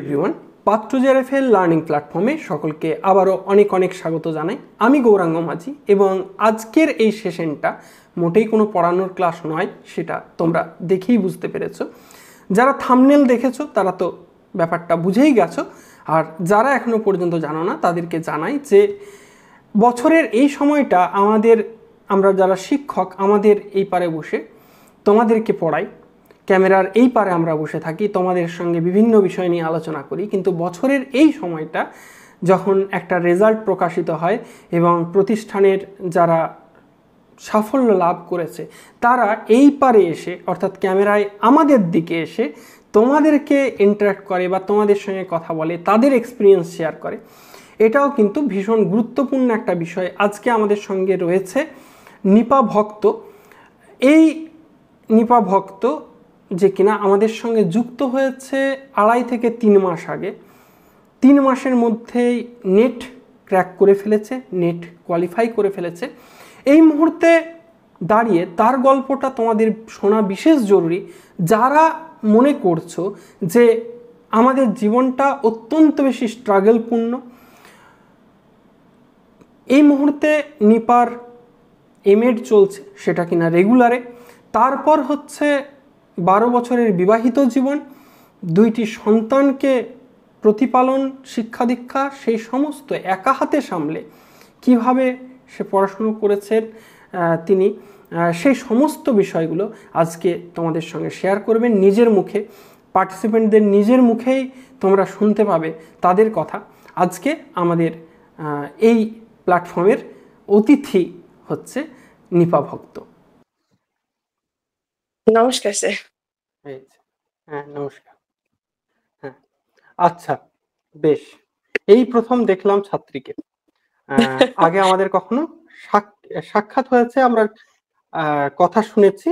Everyone, path to জেআরএফএল learning প্ল্যাটফর্মে সকলকে আবারও অনেক অনেক স্বাগত জানাই। আমি গৌরাঙ্গ মাঝি এবং আজকের এই সেশনটা মোটেই কোনো পড়ানোর ক্লাস নয়, সেটা তোমরা দেখেই বুঝতে পেরেছো। যারা থাম্বনেল দেখেছো তারা তো ব্যাপারটা বুঝেই গেছো, আর যারা এখনও পর্যন্ত জানো না তাদেরকে জানাই যে বছরের এই সময়টা আমরা যারা শিক্ষক আমাদের এই পারে বসে তোমাদেরকে পড়াই, ক্যামেরার এই পারে আমরা বসে থাকি, তোমাদের সঙ্গে বিভিন্ন বিষয় নিয়ে আলোচনা করি, কিন্তু বছরের এই সময়টা যখন একটা রেজাল্ট প্রকাশিত হয় এবং প্রতিষ্ঠানের যারা সাফল্য লাভ করেছে তারা এই পারে এসে অর্থাৎ ক্যামেরায় আমাদের দিকে এসে তোমাদেরকে ইন্টারাক্ট করে বা তোমাদের সঙ্গে কথা বলে, তাদের এক্সপিরিয়েন্স শেয়ার করে, এটাও কিন্তু ভীষণ গুরুত্বপূর্ণ একটা বিষয়। আজকে আমাদের সঙ্গে রয়েছে নিপা ভক্ত। এই নিপা ভক্ত যে কিনা আমাদের সঙ্গে যুক্ত হয়েছে 2.5 থেকে 3 মাস আগে। 3 মাসের মধ্যেই নেট ক্র্যাক করে ফেলেছে, নেট কোয়ালিফাই করে ফেলেছে। এই মুহূর্তে দাঁড়িয়ে তার গল্পটা তোমাদের শোনা বিশেষ জরুরি। যারা মনে করছো যে আমাদের জীবনটা অত্যন্ত বেশি স্ট্রাগলপূর্ণ, এই মুহূর্তে নিপার এমএড চলছে, সেটা কিনা রেগুলারে, তারপর হচ্ছে 12 বছরের বিবাহিত জীবন, 2টি সন্তানকে প্রতিপালন, শিক্ষা দীক্ষা, সেই সমস্ত একা হাতে সামলে কিভাবে সে পড়াশুনো করেছেন তিনি, সেই সমস্ত বিষয়গুলো আজকে তোমাদের সঙ্গে শেয়ার করবেন নিজের মুখে। পার্টিসিপেন্টদের নিজের মুখেই তোমরা শুনতে পাবে তাদের কথা। আজকে আমাদের এই প্ল্যাটফর্মের অতিথি হচ্ছে নিপা ভক্ত। নমস্কার স্যার। হ্যাঁ, নমস্কার। হ্যাঁ, আচ্ছা, বেশ। এই প্রথম দেখলাম ছাত্রীকে। আগে আমাদের কখনো সাক্ষাৎ হয়েছে, আমরা কথা শুনেছি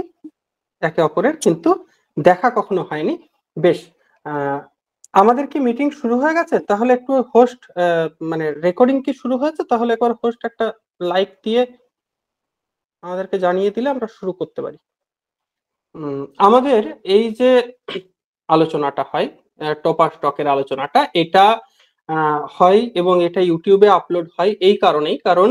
একে অপরের, কিন্তু দেখা কখনো হয়নি। বেশ, আমাদের কি মিটিং শুরু হয়ে গেছে? তাহলে একটু হোস্ট, মানে রেকর্ডিং কি শুরু হয়েছে? তাহলে একবার হোস্ট একটা লাইক দিয়ে আমাদেরকে জানিয়ে দিলে আমরা শুরু করতে পারি। আমাদের এই যে আলোচনাটা হয়, টপার স্টকের আলোচনাটা, এটা হয় এবং এটা ইউটিউবে আপলোড হয় এই কারণেই, কারণ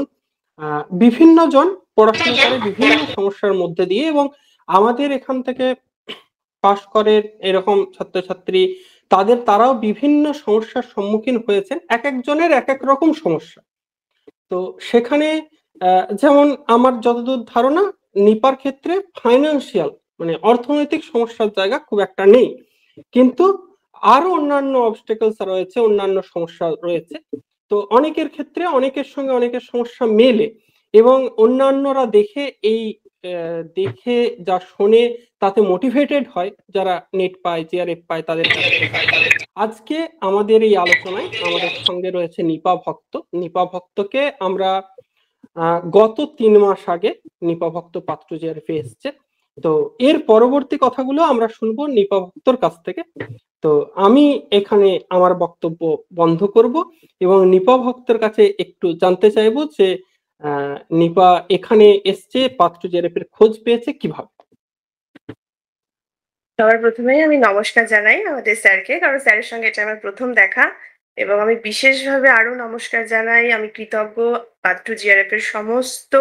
বিভিন্ন জন পড়াশোনা করে বিভিন্ন সমস্যার মধ্যে দিয়ে, এবং আমাদের এখান থেকে পাশ করে এরকম ছাত্রছাত্রী তারাও বিভিন্ন সমস্যার সম্মুখীন হয়েছেন, এক একজনের এক এক রকম সমস্যা। তো সেখানে যেমন আমার যতদূর ধারণা, নিপার ক্ষেত্রে ফাইন্যান্সিয়াল মানে অর্থনৈতিক সমস্যার জায়গা খুব একটা নেই, কিন্তু আরো অন্যান্য অবস্টেকলস রয়েছে, অন্যান্য সমস্যা রয়েছে। তো অনেকের ক্ষেত্রে অনেকের সঙ্গে অনেকের সমস্যা মেলে, এবং অন্যান্যরা দেখে যা শোনে তাতে মোটিভেটেড হয়, যারা নেট পায়, জিআরএফ পায় তাদের কাছে। আজকে আমাদের এই আলোচনায় আমাদের সঙ্গে রয়েছে নিপা ভক্ত। নিপা ভক্তকে আমরা গত 3 মাস আগে নিপা ভক্ত পাথ টু জেআরএফ এসছে। তো এর পরবর্তী কথাগুলো আমরা শুনবো নিপা ভক্তর কাছ থেকে। তো আমি এখানে আমার বক্তব্য বন্ধ করব এবং নিপা ভক্তের কাছে একটু জানতে চাইবো যে নিপা এখানে এসছে, পাথ টু জেআরএফ এর খোঁজ পেয়েছে কিভাবে। সবার প্রথমেই আমি নমস্কার জানাই আমাদের স্যারকে, কারণ স্যারের সঙ্গে এটা আমার প্রথম দেখা, এবং আমি বিশেষভাবে আরো নমস্কার জানাই, আমি কৃতজ্ঞ পাথ টু জিআরএফ এর সমস্ত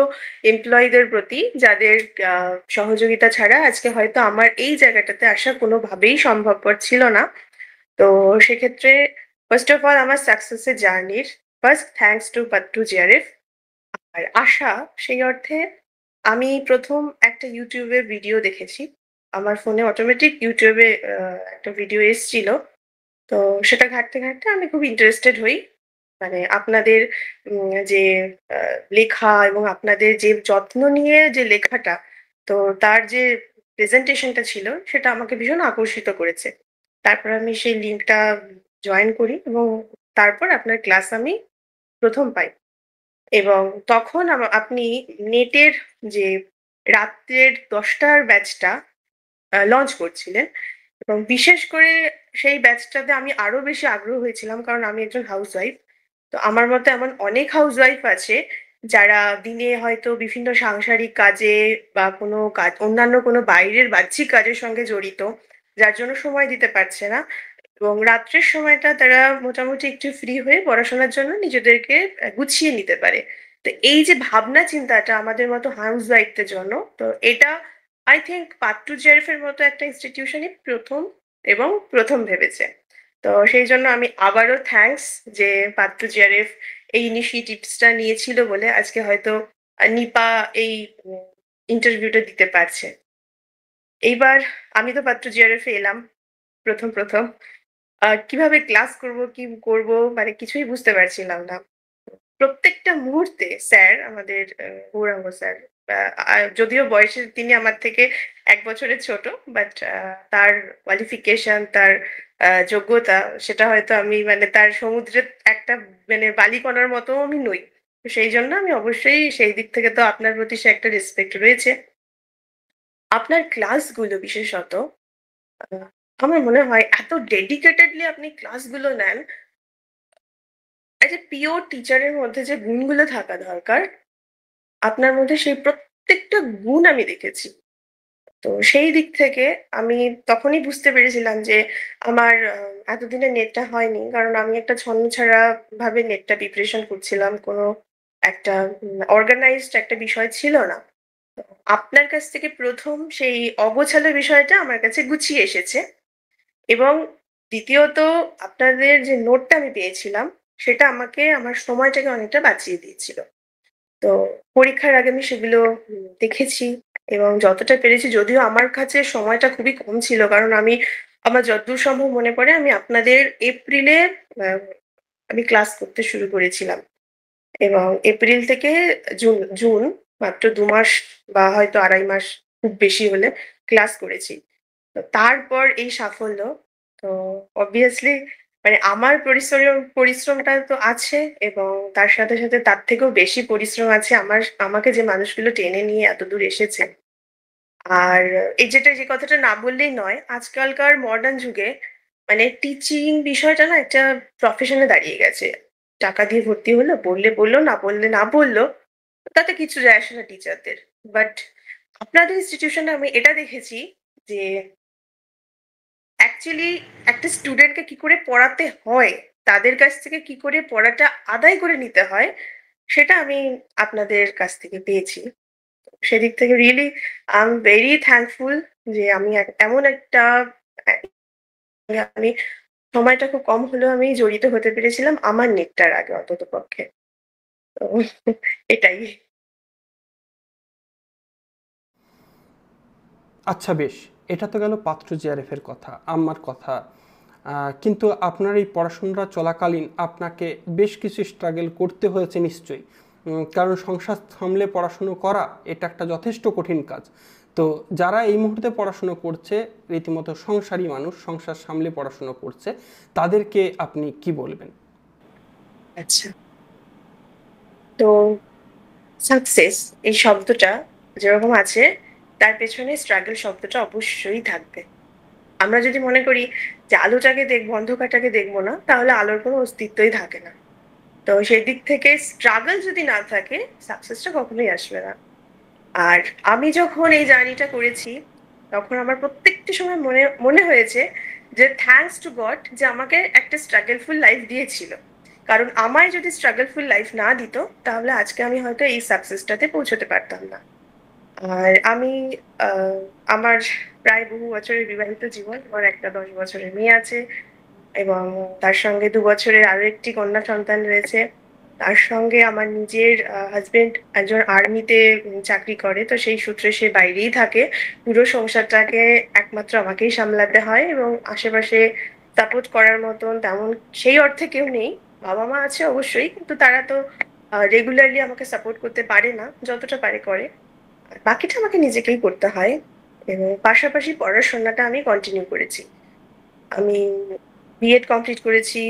এমপ্লয়ীদের প্রতি, যাদের সহযোগিতা ছাড়া আজকে হয়তো আমার এই জায়গাটাতে আসা কোনোভাবেই সম্ভবপর ছিল না। তো সেক্ষেত্রে ফার্স্ট অফ অল আমার সাকসেসের জার্নির first thanks to path to JRF. আর আশা, সেই অর্থে আমি প্রথম একটা ইউটিউবে ভিডিও দেখেছি, আমার ফোনে অটোমেটিক ইউটিউবে একটা ভিডিও এসছিল। তো সেটা ঘাঁটতে ঘাঁটতে আমি খুব ইন্টারেস্টেড হই, মানে আপনাদের যে লেখা এবং আপনাদের যে যত্ন নিয়ে যে লেখাটা, তো তার যে প্রেজেন্টেশনটা ছিল সেটা আমাকে ভীষণ আকর্ষিত করেছে। তারপর আমি সেই লিঙ্কটা জয়েন করি এবং তারপর আপনার ক্লাস আমি প্রথম পাই। এবং তখন আপনি নেটের যে রাত্রের 10টার ব্যাচটা লঞ্চ করছিলেন, এবং বিশেষ করে সেই ব্যাচটাতে আমি আরো বেশি আগ্রহ হয়েছিলাম, কারণ আমি একজন হাউসওয়াইফ। তো আমার মতো এমন অনেক হাউসওয়াইফ আছে যারা দিনে হয়তো বিভিন্ন সাংসারিক কাজে বা কোনো কাজ, অন্যান্য কোনো বাইরের বাহ্যিক কাজের সঙ্গে জড়িত, যার জন্য সময় দিতে পারছে না। এবং রাত্রের সময়টা তারা মোটামুটি একটু ফ্রি হয়ে পড়াশোনার জন্য নিজেদেরকে গুছিয়ে নিতে পারে। তো এই যে ভাবনা চিন্তাটা আমাদের মতো হাউস ওয়াইফদের জন্য, তো এটা আই থিঙ্ক পাট্টু জেরফ এর মতো একটা ইনস্টিটিউশনই প্রথম ভেবেছে। তো সেই জন্য আমি আবারও থ্যাঙ্কস যে পাট্টু জেরফ এই ইনিশিয়েটিভসটা নিয়েছিল বলে আজকে হয়তো নিপা এই ইন্টারভিউটা দিতে পারছে। এইবার আমি তো পাট্টু জেরফ এলাম প্রথম কিভাবে ক্লাস করব কি করব মানে কিছুই বুঝতে পারছিলাম না। প্রত্যেকটা মুহূর্তে স্যার আমাদের গৌরাঙ্গ স্যার, যদিও বয়সে তিনি আমার থেকে 1 বছরের ছোট, বাট তার কোয়ালিফিকেশন, তার যোগ্যতা, সেটা হয়তো আমি মানে তার সমুদ্রের একটা মানে বালিকণার মতো আমি নই। তো সেই জন্য আমি অবশ্যই সেই দিক থেকে তো আপনার প্রতি সে একটা রেসপেক্ট রয়েছে। আপনার ক্লাসগুলো বিশেষত আহ, আমার মনে হয় এত ডেডিকেটেডলি আপনি ক্লাসগুলো নেন। একটা পিওর টিচারের মধ্যে যে গুণগুলো থাকা দরকার, আপনার মধ্যে সেই প্রত্যেকটা গুণ আমি দেখেছি। তো সেই দিক থেকে আমি তখনই বুঝতে পেরেছিলাম যে আমার এতদিনে নেটটা হয়নি, কারণ আমি একটা ছন্নছাড়া ভাবে নেটটা প্রিপারেশন করছিলাম, কোনো একটা অর্গানাইজড একটা বিষয় ছিল না। আপনার কাছ থেকে প্রথম সেই অগোছালো বিষয়টা আমার কাছে গুছিয়ে এসেছে। এবং দ্বিতীয়ত আপনাদের যে নোটটা আমি পেয়েছিলাম, সেটা আমাকে আমার সময়টাকে অনেকটা বাঁচিয়ে দিয়েছিল। তো পরীক্ষার আগে আমি সেগুলো দেখেছি এবং যতটা পেরেছি, যদিও আমার কাছে সময়টা খুবই কম ছিল, কারণ আমার যতদূর সম্ভব মনে পড়ে আমি আপনাদের এপ্রিলে আহ, আমি ক্লাস করতে শুরু করেছিলাম এবং এপ্রিল থেকে জুন জুন মাত্র 2 মাস বা হয়তো 2.5 মাস খুব বেশি হলে ক্লাস করেছি। তো তারপর এই সাফল্য। তো অবভিয়াসলি মানে আমার পরিশ্রমটা তো আছে, এবং তার সাথে সাথে তার থেকেও বেশি পরিশ্রম আছে আমাকে যে মানুষগুলো টেনে নিয়ে এতদূর এসেছে। আর এই যে কথাটা না বললেই নয়, আজকালকার মডার্ন যুগে মানে টিচিং বিষয়টা না একটা প্রফেশনে দাঁড়িয়ে গেছে। টাকা দিয়ে ভর্তি হলো, বললে বললো, না বললে না বললো, তাতে কিছু যায় আসে না টিচারদের। বাট আপনাদের ইনস্টিটিউশনে আমি এটা দেখেছি যে অ্যাকচুয়ালি একটা স্টুডেন্টকে কি করে পড়াতে হয়, তাদের কাছ থেকে কি করে পড়াটা আদায় করে নিতে হয়, সেটা আমি আপনাদের কাছ থেকে পেয়েছি। সেদিক থেকে really I am very thankful যে আমি এমন একটা আমি সময়টা খুব কম হলেও আমি জড়িত হতে পেরেছিলাম আমার নেটটার আগে অন্তত পক্ষে। তো এটাই। আচ্ছা বেশ, এটা তো গেল পাত্র জিআরএফ এর কথা, আমার কথা। কিন্তু আপনার এই পড়াশোনা চলাকালীন আপনাকে বেশ কিছু স্ট্রাগল করতে হয়েছে নিশ্চয়ই, কারণ সংসার সামলে পড়াশুনো করা এটা একটা যথেষ্ট কঠিন কাজ। তো যারা এই মুহূর্তে পড়াশুনো করছে, রীতিমতো সংসারী মানুষ, সংসার সামলে পড়াশুনো করছে, তাদেরকে আপনি কি বলবেন? আচ্ছা, তো সাকসেস এই শব্দটা যেরকম আছে, তার পেছনে স্ট্রাগল শব্দটা অবশ্যই থাকবে। আমরা যদি মনে করি যে আলোটাকে দেখবো, অন্ধকারটাকে দেখবো না, তাহলে আলোর কোনো অস্তিত্বই থাকে না। তো সেই দিক থেকে স্ট্রাগল যদি না থাকে, সাকসেসটা কখনোই আসবে না। আর আমি যখন এই জার্নিটা করেছি, তখন আমার প্রত্যেকটি সময় মনে মনে হয়েছে যে থ্যাঙ্কস টু গড যে আমাকে একটা স্ট্রাগলফুল লাইফ দিয়েছিল। কারণ আমায় যদি স্ট্রাগলফুল লাইফ না দিত, তাহলে আজকে আমি হয়তো এই সাকসেসটাতে পৌঁছতে পারতাম না। আর আমি আহ, আমার প্রায় বহু বছরের বিবাহিত জীবন, আমার একটা 10 বছরের মেয়ে আছে এবং তার সঙ্গে 2 বছরের আরো একটি কন্যা সন্তান রয়েছে। তার সঙ্গে আমার নিজের হাজবেন্ড একজন আর্মিতে চাকরি করে, তো সেই সূত্রে সে বাইরেই থাকে। পুরো সংসারটাকে একমাত্র আমাকেই সামলাতে হয় এবং আশেপাশে সাপোর্ট করার মতন তেমন সেই অর্থে কেউ নেই। বাবা মা আছে অবশ্যই, কিন্তু তারা তো রেগুলারলি আমাকে সাপোর্ট করতে পারে না, যতটা পারে করে। আর বাকিটা আমাকে নিজেকেই করতে হয়। এবং পাশাপাশি পড়াশোনাটা আমি কন্টিনিউ করেছি। আমি বিএড কমপ্লিট করেছি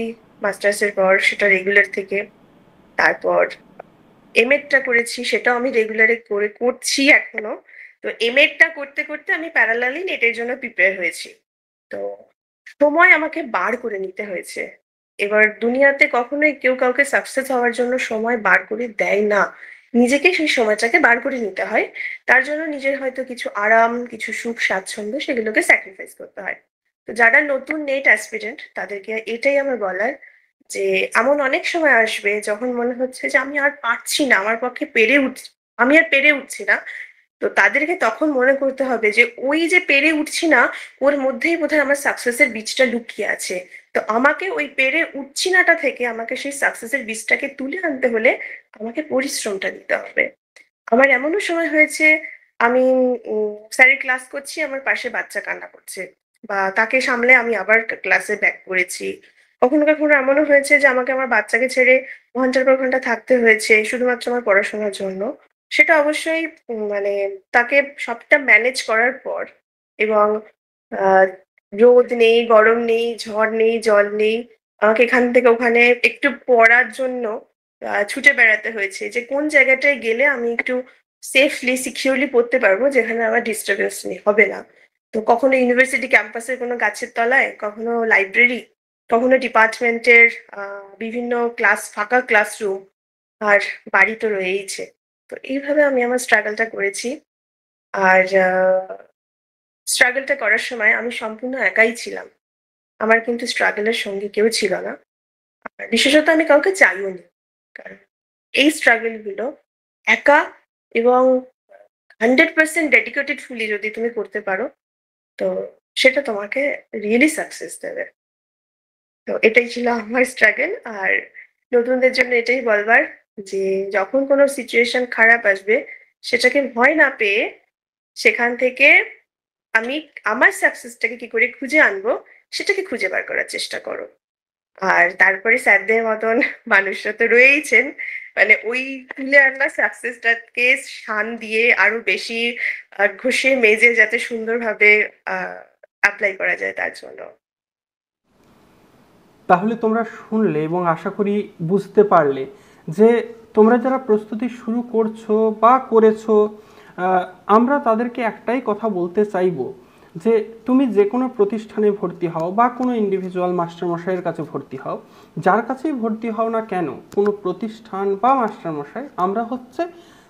মাস্টার্স এর পর, সেটা রেগুলার থেকে। তারপর এমএডটা করেছি, সেটাও আমি রেগুলারে করছি এখনো। তো এমএডটা করতে করতে আমি প্যারালালি নেটের জন্য প্রিপেয়ার হয়েছি। তো সময় আমাকে বার করে নিতে হয়েছে। এবার দুনিয়াতে কখনোই কেউ কাউকে সাকসেস হওয়ার জন্য সময় বার করে দেয় না, নিজেকে সেই সময়টাকে বার করে নিতে হয়। তার জন্য নিজের হয়তো কিছু আরাম, কিছু সুখ স্বাচ্ছন্দ্য, সেগুলোকে স্যাক্রিফাইস করতে হয়। তো যারা নতুন নেট অ্যাসপিরেন্ট তাদেরকে এটাই আমার বলার যে এমন অনেক সময় আসবে যখন মনে হচ্ছে যে আমি আর পারছি না, আমার পক্ষে আমি আর পেরে উঠছি না। তো তাদেরকে তখন মনে করতে হবে যে ওই যে পেরে উঠছি না, ওর মধ্যেই বোধহয় আমার সাকসেসের বীজটা লুকিয়ে আছে। তো আমাকে ওই পেরে উঠছি নাটা থেকে আমাকে সেই সাকসেসের বীজটাকে তুলে আনতে হলে আমাকে পরিশ্রমটা দিতে হবে। আমার এমনও সময় হয়েছে, আমি স্যারের ক্লাস করছি, আমার পাশে বাচ্চা কান্না করছে, বা তাকে সামলে আমি আবার ক্লাসে ব্যাক করেছি। কখনো কখনো এমনও হয়েছে যে আমাকে আমার বাচ্চাকে ছেড়ে ঘন্টার পর ঘন্টা থাকতে হয়েছে শুধুমাত্র আমার পড়াশোনার জন্য। সেটা অবশ্যই মানে তাকে সবটা ম্যানেজ করার পর, এবং আহ, রোদ নেই, গরম নেই, ঝড় নেই, জল নেই, আমাকে এখান থেকে ওখানে একটু পড়ার জন্য ছুটে বেড়াতে হয়েছে যে কোন জায়গাটায় গেলে আমি একটু সেফলি সিকিউরলি পড়তে পারবো, যেখানে আমার ডিস্টারবেন্স হবে না। তো কখনো ইউনিভার্সিটি ক্যাম্পাসের কোনো গাছের তলায়, কখনো লাইব্রেরি, কখনো ডিপার্টমেন্টের বিভিন্ন ফাঁকা ক্লাসরুম, আর বাড়ি তো রয়েইছে। তো এইভাবে আমি আমার স্ট্রাগলটা করেছি। আর স্ট্রাগলটা করার সময় আমি সম্পূর্ণ একাই ছিলাম। আমার কিন্তু স্ট্রাগলের সঙ্গী কেউ ছিল না। আর বিশেষত আমি কাউকে চাইও নি। কারণ এই স্ট্রাগল গুলো একা এবং 100% ডেডিকেটেড ফুলি যদি তুমি করতে পারো, তো সেটা তোমাকে রিয়েলি সাকসেস দেবে। তো এটাই ছিল আমার স্ট্রাগল। আর নতুনদের জন্য এটাই বলবার যে যখন কোনো সিচুয়েশন খারাপ আসবে, সেটাকে ভয় না পেয়ে সেখান থেকে আমি আমার সাকসেসটাকে কি করে খুঁজে আনবো সেটাকে খুঁজে বার করার চেষ্টা করো। আর তারপরে স্যারদের মতন মানুষরা তো রয়েইছেন, মানে ওই তুলে আনা সাকসেসটাকে শান দিয়ে আরো বেশি ঘষে মেজে যাতে সুন্দরভাবে অ্যাপ্লাই করা যায় তার জন্য। তাহলে তোমরা শুনলে এবং আশা করি বুঝতে পারলে যে তোমরা যারা প্রস্তুতি শুরু করছো বা করেছো, আমরা তাদেরকে একটাই কথা বলতে চাইবো যে তুমি যে কোনো প্রতিষ্ঠানে ভর্তি হও বা কোনো ইন্ডিভিজুয়াল মাস্টারমশাইয়ের কাছে ভর্তি হও, যার কাছেই ভর্তি হও না কেন, কোনো প্রতিষ্ঠান বা মাস্টারমশাই, আমরা হচ্ছে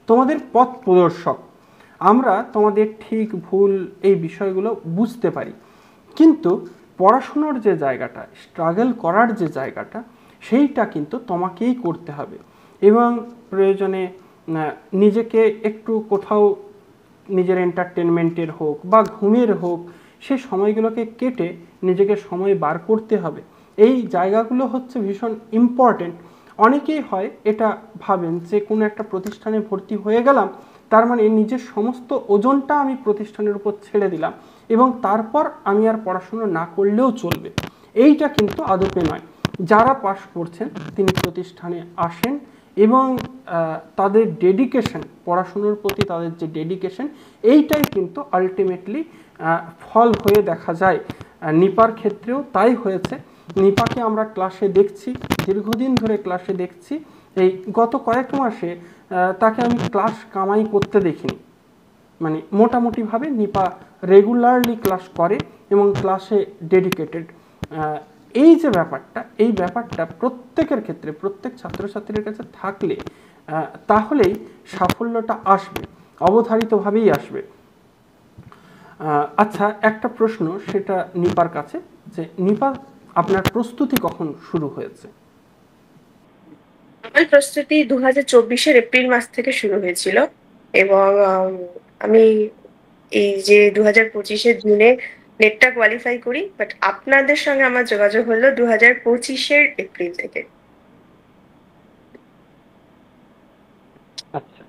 তোমাদের পথ প্রদর্শক। আমরা তোমাদের ঠিক ভুল এই বিষয়গুলো বুঝতে পারি, কিন্তু পড়াশুনোর যে জায়গাটা, স্ট্রাগল করার যে জায়গাটা, সেইটা কিন্তু তোমাকেই করতে হবে। এবং প্রয়োজনে নিজেকে একটু কোথাও নিজের এন্টারটেনমেন্টের হোক বা ঘুমের হোক, সে সময়গুলোকে কেটে নিজেকে সময় বার করতে হবে। এই জায়গাগুলো হচ্ছে ভীষণ ইম্পর্টেন্ট। অনেকেই হয় এটা ভাবেন যে কোনো একটা প্রতিষ্ঠানে ভর্তি হয়ে গেলাম, তার মানে নিজের সমস্ত ওজনটা আমি প্রতিষ্ঠানের উপর ছেড়ে দিলাম এবং তারপর আমি আর পড়াশুনো না করলেও চলবে। এইটা কিন্তু আদপে নয়। যারা পাশ করছেন তিনি প্রতিষ্ঠানে আসেন এবং তাদের ডেডিকেশন, পড়াশুনোর প্রতি তাদের যে ডেডিকেশন, এইটাই কিন্তু আলটিমেটলি ফল হয়ে দেখা যায়। নিপার ক্ষেত্রেও তাই হয়েছে। নিপাকে আমরা ক্লাসে দেখছি, দীর্ঘদিন ধরে ক্লাসে দেখছি। এই গত কয়েক মাসে তাকে আমি ক্লাস কামাই করতে দেখিনি। মানে মোটামুটিভাবে নিপা রেগুলারলি ক্লাস করে এবং ক্লাসে ডেডিকেটেড। এই যে ব্যাপারটা, এই ব্যাপারটা প্রত্যেকের ক্ষেত্রে, প্রত্যেক ছাত্রছাত্রীর কাছে থাকলে তাহলেই সাফল্যটা আসবে, অবধারিতভাবেই আসবে। আচ্ছা, একটা প্রশ্ন, সেটা নিপার কাছে, যে নিপা, আপনার প্রস্তুতি কখন শুরু হয়েছে? আমার প্রস্তুতি 2024-এর এপ্রিল মাস থেকে শুরু হয়েছিল, এবং আমি এই যে 2025-এর জুনে নেটটা কোয়ালিফাই করি, বাট আপনাদের সঙ্গে আমার যোগাযোগ হলো 2025-এর এপ্রিল থেকে। আচ্ছা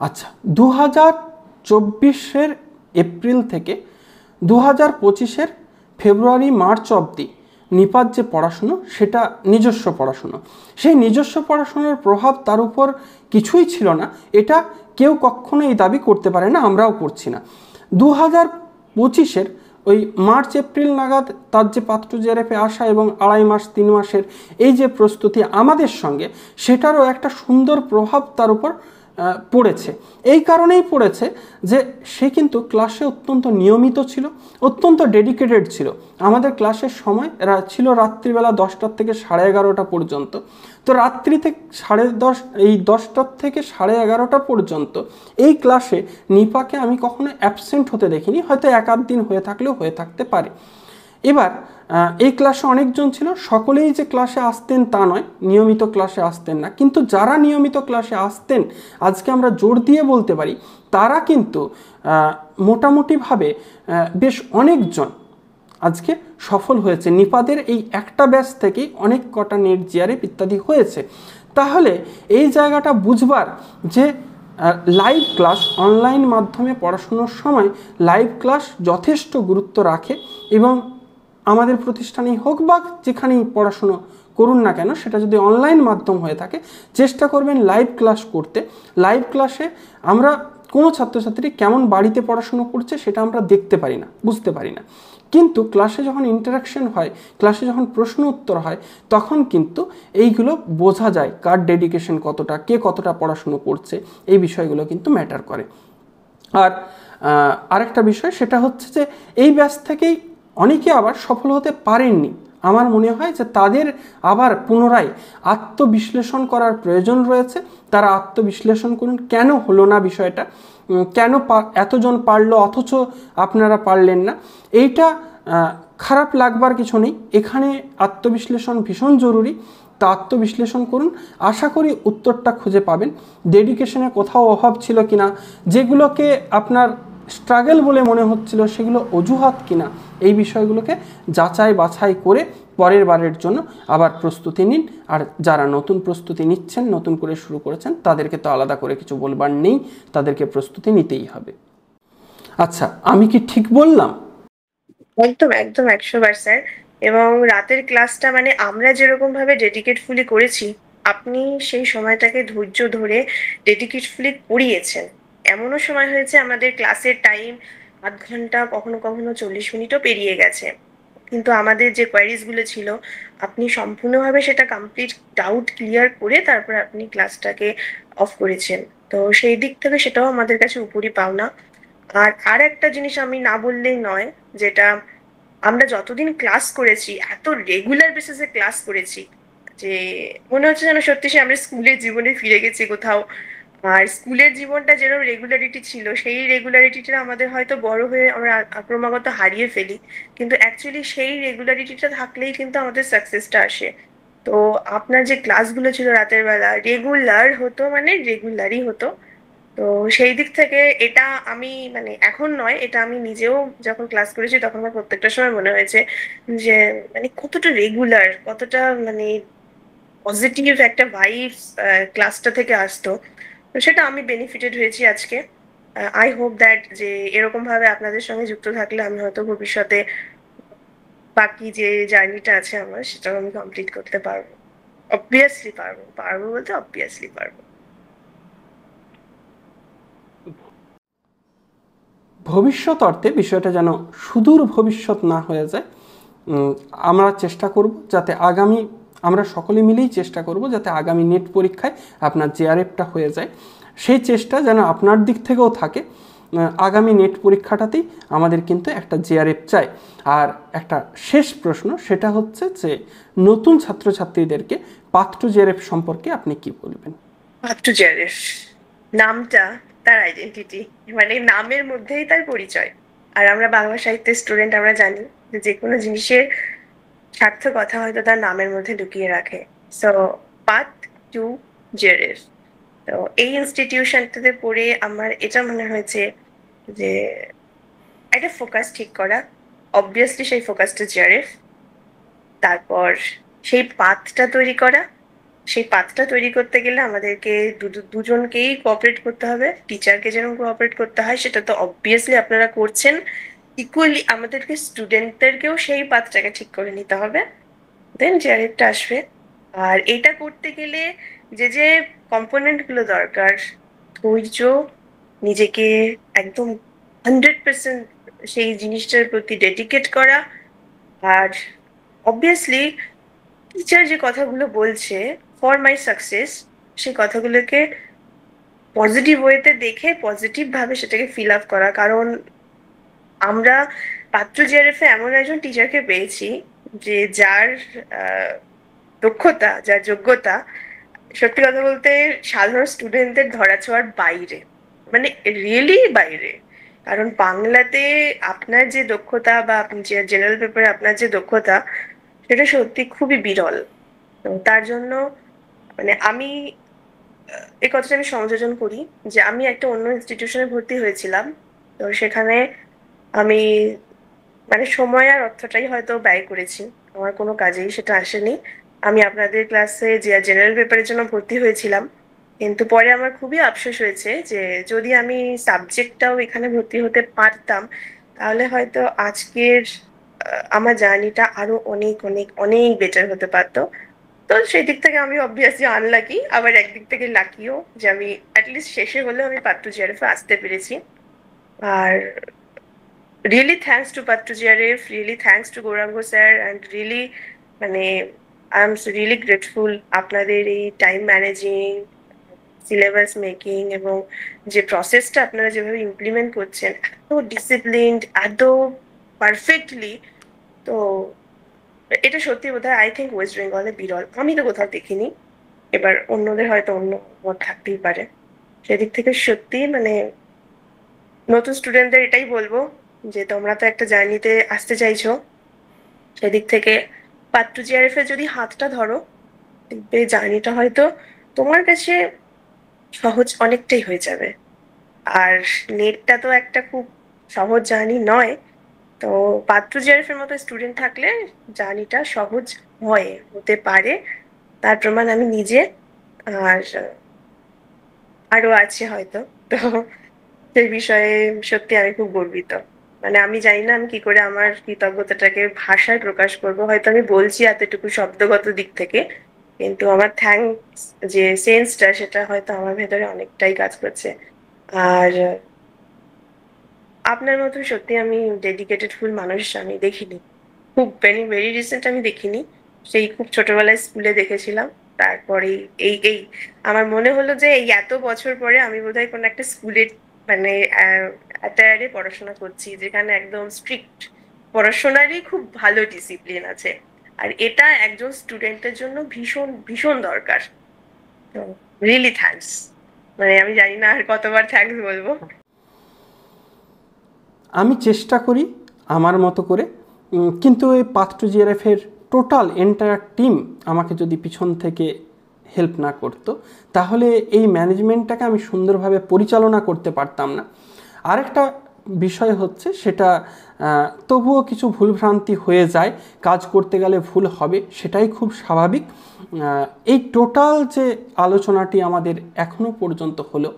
আচ্ছা, 2024-এর এপ্রিল থেকে 2025-এর ফেব্রুয়ারি মার্চ অবধি নিপাত যে পড়াশুনো, সেটা নিজস্ব পড়াশুনো। সেই নিজস্ব পড়াশুনোর প্রভাব তার উপর কিছুই ছিল না, এটা কেউ কখনো এই দাবি করতে পারে না, আমরাও করছি না। 2025-এর ওই মার্চ এপ্রিল নাগাদ তার যে পার্ট 2 জিআরএফে আসা এবং 2.5 মাস 3 মাসের এই যে প্রস্তুতি আমাদের সঙ্গে, সেটারও একটা সুন্দর প্রভাব তার উপর পড়েছে। এই কারণেই পড়েছে যে সে কিন্তু ক্লাসে অত্যন্ত নিয়মিত ছিল, অত্যন্ত ডেডিকেটেড ছিল। আমাদের ক্লাসের সময় ছিল রাত্রিবেলা 10টা থেকে 11:30 পর্যন্ত। তো রাত্রি থেকে 10:30, এই 10টা থেকে 11:30 পর্যন্ত এই ক্লাসে নিপাকে আমি কখনো অ্যাবসেন্ট হতে দেখিনি। হয়তো এক আধ দিন হয়ে থাকলেও হয়ে থাকতে পারে। এবার এই ক্লাসে অনেকজন ছিল, সকলেই যে ক্লাসে আসতেন তা নয়, নিয়মিত ক্লাসে আসতেন না, কিন্তু যারা নিয়মিত ক্লাসে আসতেন আজকে আমরা জোর দিয়ে বলতে পারি তারা কিন্তু মোটামুটিভাবে বেশ অনেকজন আজকে সফল হয়েছে। নিপাদের এই একটা ব্যাচ থেকেই অনেক কটা নেট জিআরএফ ইত্যাদি হয়েছে। তাহলে এই জায়গাটা বুঝবার যে লাইভ ক্লাস, অনলাইন মাধ্যমে পড়াশোনার সময় লাইভ ক্লাস যথেষ্ট গুরুত্ব রাখে, এবং আমাদের প্রতিষ্ঠানেই হোক বা যেখানেই পড়াশুনো করুন না কেন, সেটা যদি অনলাইন মাধ্যম হয়ে থাকে চেষ্টা করবেন লাইভ ক্লাস করতে। লাইভ ক্লাসে আমরা কোনো ছাত্রছাত্রী কেমন বাড়িতে পড়াশুনো করছে সেটা আমরা দেখতে পারি না, বুঝতে পারি না, কিন্তু ক্লাসে যখন ইন্টারাকশন হয়, ক্লাসে যখন প্রশ্ন উত্তর হয়, তখন কিন্তু এইগুলো বোঝা যায় কার ডেডিকেশন কতটা, কে কতটা পড়াশুনো করছে, এই বিষয়গুলো কিন্তু ম্যাটার করে। আর আরেকটা বিষয় সেটা হচ্ছে যে এই ব্যাচ থেকেই অনেকে আবার সফল হতে পারেননি। আমার মনে হয় যে তাদের আবার পুনরায় আত্মবিশ্লেষণ করার প্রয়োজন রয়েছে। তারা আত্মবিশ্লেষণ করুন, কেন হলো না বিষয়টা, কেন এতজন পারলো অথচ আপনারা পারলেন না। এইটা খারাপ লাগবার কিছু নেই, এখানে আত্মবিশ্লেষণ ভীষণ জরুরি। তা আত্মবিশ্লেষণ করুন, আশা করি উত্তরটা খুঁজে পাবেন। ডেডিকেশনে কোথাও অভাব ছিল কিনা, যেগুলোকে আপনার স্ট্রাগল বলে মনে হচ্ছিল সেগুলো অজুহাত কিনা, এই বিষয়গুলোকে যাচাই বাছাই করে পরের বারের জন্য আবার প্রস্তুতি নিন। আর যারা নতুন প্রস্তুতি নিচ্ছেন, নতুন করে শুরু করেছেন, তাদেরকে তো আলাদা করে কিছু বলবার নেই, তাদেরকে প্রস্তুতি নিতেই হবে। আচ্ছা, আমি কি ঠিক বললাম? একদম একদম 100বার স্যার। এবং রাতের ক্লাসটা মানে আমরা যেরকম ভাবে ডেডিকেটফুলি করেছি, আপনি সেই সময়টাকে ধৈর্য ধরে ডেডিকেটফুলি করিয়েছেন। এমনও সময় হয়েছে আমাদের ক্লাসের টাইম 8 ঘন্টা, কখনো কখনো 40 মিনিটও পেরিয়ে গেছে, কিন্তু আমাদের যে কোয়ারিজ গুলো ছিল আপনি সম্পূর্ণভাবে সেটা কমপ্লিট ডাউট ক্লিয়ার করে তারপর আপনি ক্লাসটাকে অফ করেছেন। তো সেই দিক থেকে সেটাও আমাদের কাছে উপরি পাওনা। আর একটা জিনিস আমি না বললেই নয়, যেটা আমরা যতদিন ক্লাস করেছি, এত রেগুলার বেসিসে ক্লাস করেছি যে মনে হচ্ছে যেন সত্যি সে আমরা স্কুলের জীবনে ফিরে গেছি কোথাও। আর স্কুলের জীবনটা যেরকম রেগুলারিটি ছিল, সেই রেগুলারিটিটা আমাদের হয়তো বড় হয়ে আমরা ক্রমাগত হারিয়ে ফেলি, কিন্তু অ্যাকচুয়ালি সেই রেগুলারিটিটা থাকলেই কিন্তু আমাদের সাকসেসটা আসে। তো আপনার যে ক্লাসগুলো ছিল রাতের বেলা রেগুলার হতো, মানে রেগুলারই হতো। তো সেই দিক থেকে এটা আমি মানে এখন নয়, এটা আমি নিজেও যখন ক্লাস করেছি তখন আমার প্রত্যেকটা সময় মনে হয়েছে যে মানে কতটা রেগুলার, কতটা মানে পজিটিভ একটা ভাইবস ক্লাসটা থেকে আসতো। তো সেটা আমি বেনিফিটেড হয়েছি আজকে। আই হোপ দ্যাট যে এরকম ভাবে আপনাদের সঙ্গে যুক্ত থাকলে আমি হয়তো ভবিষ্যতে বাকি যে জার্নিটা আছে আমার সেটাও আমি কমপ্লিট করতে পারবো। অবভিয়াসলি পারবো, পারবো বলতে অবভিয়াসলি পারবো। ভবিষ্যৎ অর্থে বিষয়টা যেন সুদূর ভবিষ্যৎ না হয়ে যায়। আমরা চেষ্টা করব যাতে আমরা সকলে মিলেই চেষ্টা করব যাতে আগামী নেট পরীক্ষায় আপনার জেআরএফটা হয়ে যায়। সেই চেষ্টা যেন আপনার দিক থেকেও থাকে। আগামী নেট পরীক্ষাটাতেই আমাদের কিন্তু একটা জেআরএফ চাই। আর একটা শেষ প্রশ্ন, সেটা হচ্ছে যে নতুন ছাত্রছাত্রীদেরকে পাথ টু জেআরএফ সম্পর্কে আপনি কি বলবেন? পাথ টু জেআরএফ নামটা তার আইডেন্টিটি, মানে নামের মধ্যেই তার পরিচয়। আর আমরা বাংলা সাহিত্যের স্টুডেন্ট, আমরা জানি যে কোনো জিনিসের সার্থকতা হয়তো তার নামের মধ্যে লুকিয়ে রাখে। সো পাথ টু জেআরএফ, তো এই ইনস্টিটিউশনটাতে পড়ে আমার এটা মনে হয়েছে যে একটা ফোকাস ঠিক করা, অবভিয়াসলি সেই ফোকাসটা জেআরএফ, তারপর সেই পাথটা তৈরি করা। সেই পাথটা তৈরি করতে গেলে আমাদেরকে দুজনকেই কোঅপারেট করতে হবে। টিচারকে যেরকম কোঅপারেট করতে হয় সেটা তো অবভিয়াসলি আপনারা করছেন, ইকুয়ালি আমাদেরকে স্টুডেন্টদেরকেও সেই পাথটাকে ঠিক করে নিতে হবে, দেন জেআরএফটা আসবে। আর এটা করতে গেলে যে যে কম্পোনেন্টগুলো দরকার, ধৈর্য, নিজেকে একদম 100% সেই জিনিসটার প্রতি ডেডিকেট করা, আর অবভিয়াসলি টিচার যে কথাগুলো বলছে ফর মাই সাকসেস, সেই কথাগুলোকে পজিটিভ ওয়েতে দেখে পজিটিভ ভাবে সেটাকে ফিল আপ করা। কারণ আমরা পাত্র জিআরএফ এ এমন একজন টিচারকে পেয়েছি যে যার দক্ষতা, যার যোগ্যতা সত্যি কথা বলতে সাধারণ স্টুডেন্টদের ধরাছোঁয়ার বাইরে, মানে রিয়েলি বাইরে। কারণ বাংলাতে আপনার যে দক্ষতা বা যে জেনারেল পেপারে আপনার যে দক্ষতা, সেটা সত্যি খুবই বিরল। তো তার জন্য মানে আমি এই কথাটা আমি সংযোজন করি যে আমি একটা অন্য ইনস্টিটিউশনে ভর্তি হয়েছিলাম। তো সেখানে আমি মানে সময় আর অর্থটাই হয়তো ব্যয় করেছি, আমার কোনো কাজেই সেটা আসেনি। আমি আপনাদের ক্লাসে যে জেনারেল পেপারের জন্য ভর্তি হয়েছিলাম, কিন্তু পরে আমার খুবই আফসোস হয়েছে যে যদি আমি সাবজেক্টটাও এখানে ভর্তি হতে পারতাম, তাহলে হয়তো আজকের আমার জার্নিটা আরো অনেক অনেক অনেক বেটার হতে পারতো। তো সেই দিক থেকে আমি অবভিয়াসলি আনলাকি, আবার একদিক থেকে লাকিও যে আমি অ্যাটলিস্ট শেষে হলেও আমি পাত্র জিআরএফে আসতে পেরেছি। আর really thanks to Patra GRF, really thanks to Gouranga sir, and really মানে আই এম রিয়েলি গ্রেটফুল আপনাদের এই টাইম ম্যানেজিং, সিলেবাস মেকিং এবং যে প্রসেসটা আপনারা যেভাবে ইমপ্লিমেন্ট করছেন, এত ডিসিপ্লিনড, এত পারফেক্টলি। তো এটা সত্যি বোধহয় আই থিঙ্ক ওয়েস্ট বেঙ্গলে বিরল, আমি তো কোথাও দেখিনি। এবার অন্যদের হয়তো অন্য মত থাকতেই পারে। সেদিক থেকে সত্যি মানে নতুন স্টুডেন্টদের এটাই বলবো যে তোমরা তো একটা জার্নিতে আসতে চাইছো, সেদিক থেকে পাত্র জিআরএফ এ যদি হাতটা ধরো, দেখবে জার্নিটা হয়তো তোমার কাছে সহজ অনেকটাই হয়ে যাবে। আর নেটটা তো একটা খুব সহজ জার্নি নয়। তো পাত্র জিআরএফ এর মতো স্টুডেন্ট থাকলে জার্নিটা সহজ হয়, হতে পারে, তার প্রমাণ আমি নিজে। আর আরো আছে হয়তো। তো সেই বিষয়ে সত্যি আমি খুব গর্বিত। মানে আমি জানি না আমি কি করে আমার কৃতজ্ঞতাটাকে ভাষায় প্রকাশ করব, হয়তো আমি বলছি এতটুকু শব্দগত দিক থেকে, কিন্তু আমার থ্যাঙ্কস যে সেন্সটা, সেটা হয়তো আমার ভেতরে অনেকটাই কাজ করছে। আর আপনার মতো সত্যি আমি ডেডিকেটেড ফুল মানুষ আমি দেখিনি, খুব ভেরি ভেরি রিসেন্ট আমি দেখিনি। সেই খুব ছোটবেলায় স্কুলে দেখেছিলাম। তারপরে এই এই আমার মনে হলো যে এই এত বছর পরে আমি বোধহয় কোনো একটা স্কুলের মানে অ্যাটায়ারে পড়াশোনা করছি, যেখানে একদম স্ট্রিক্ট পড়াশোনারই খুব ভালো ডিসিপ্লিন আছে। আর এটা একজন স্টুডেন্টের জন্য ভীষণ ভীষণ দরকার। তো রিয়েলি থ্যাঙ্কস, মানে আমি জানি না আর কতবার থ্যাঙ্কস বলবো। আমি চেষ্টা করি আমার মতো করে, কিন্তু এই পাত্র জিআরএফের টোটাল এন্টায়ার টিম আমাকে যদি পিছন থেকে হেল্প না করতো, তাহলে এই ম্যানেজমেন্টটাকে আমি সুন্দরভাবে পরিচালনা করতে পারতাম না। আরেকটা বিষয় হচ্ছে সেটা তবুও কিছু ভুলভ্রান্তি হয়ে যায়, কাজ করতে গেলে ভুল হবে, সেটাই খুব স্বাভাবিক। এই টোটাল যে আলোচনাটি আমাদের এখনো পর্যন্ত হলো,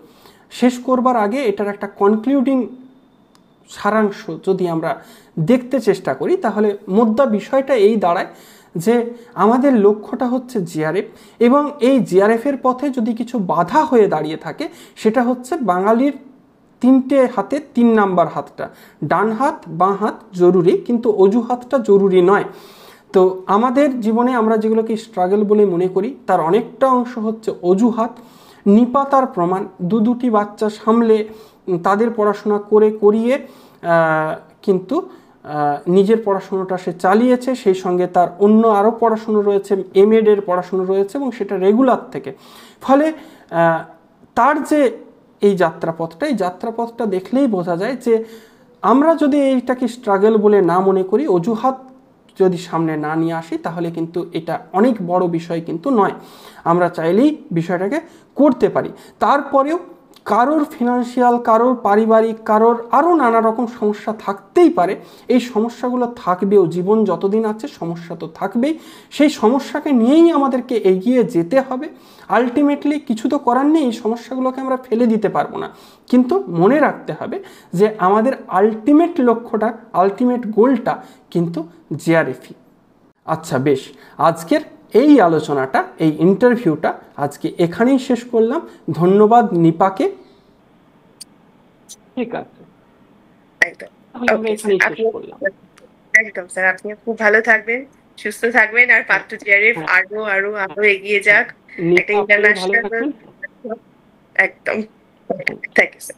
শেষ করবার আগে এটার একটা কনক্লুডিং সারাংশ যদি আমরা দেখতে চেষ্টা করি, তাহলে মোদ্দা বিষয়টা এই দাঁড়ায় যে আমাদের লক্ষ্যটা হচ্ছে জিআরএফ, এবং এই জিআরএফের পথে যদি কিছু বাধা হয়ে দাঁড়িয়ে থাকে, সেটা হচ্ছে বাঙালির তিনটে হাতে 3 নাম্বার হাতটা, ডান হাত বাঁ হাত জরুরি, কিন্তু অজুহাতটা জরুরি নয়। তো আমাদের জীবনে আমরা যেগুলোকে স্ট্রাগল বলে মনে করি, তার অনেকটা অংশ হচ্ছে অজুহাত। নিপা তার প্রমাণ, দুটি বাচ্চা সামলে তাদের পড়াশোনা করিয়ে কিন্তু নিজের পড়াশুনোটা সে চালিয়েছে, সেই সঙ্গে তার অন্য আরও পড়াশুনো রয়েছে, এমএডের পড়াশুনো রয়েছে, এবং সেটা রেগুলার থেকে। ফলে তার যে এই যাত্রাপথটা দেখলেই বোঝা যায় যে আমরা যদি এইটাকে স্ট্রাগল বলে না মনে করি, অজুহাত যদি সামনে না নিয়ে আসি, তাহলে কিন্তু এটা অনেক বড় বিষয় কিন্তু নয়। আমরা চাইলেই বিষয়টাকে করতে পারি। তারপরেও কারোর ফিনান্সিয়াল, কারোর পারিবারিক, কারোর আরও নানা রকম সমস্যা থাকতেই পারে। এই সমস্যাগুলো থাকবেও, জীবন যতদিন আছে সমস্যা তো থাকবেই। সেই সমস্যাকে নিয়েই আমাদেরকে এগিয়ে যেতে হবে। আলটিমেটলি কিছু তো করার নেই, এই সমস্যাগুলোকে আমরা ফেলে দিতে পারবো না, কিন্তু মনে রাখতে হবে যে আমাদের আলটিমেট লক্ষ্যটা, আলটিমেট গোলটা কিন্তু জিআরএফই। আচ্ছা বেশ, আজকের এই আলোচনাটা, এই ইন্টারভিউটা আজকে এখানেই শেষ করলাম। ধন্যবাদ নিপাকে। ঠিক আছে, একদম এখানেই শেষ করলাম। একদম স্যার, আপনি খুব ভালো থাকবেন, সুস্থ থাকবেন, আর পাত্র জিআরএফ আরো আরো আরো এগিয়ে যাক একটা ইন্টারন্যাশনাল। একদম, থ্যাংক ইউ স্যার।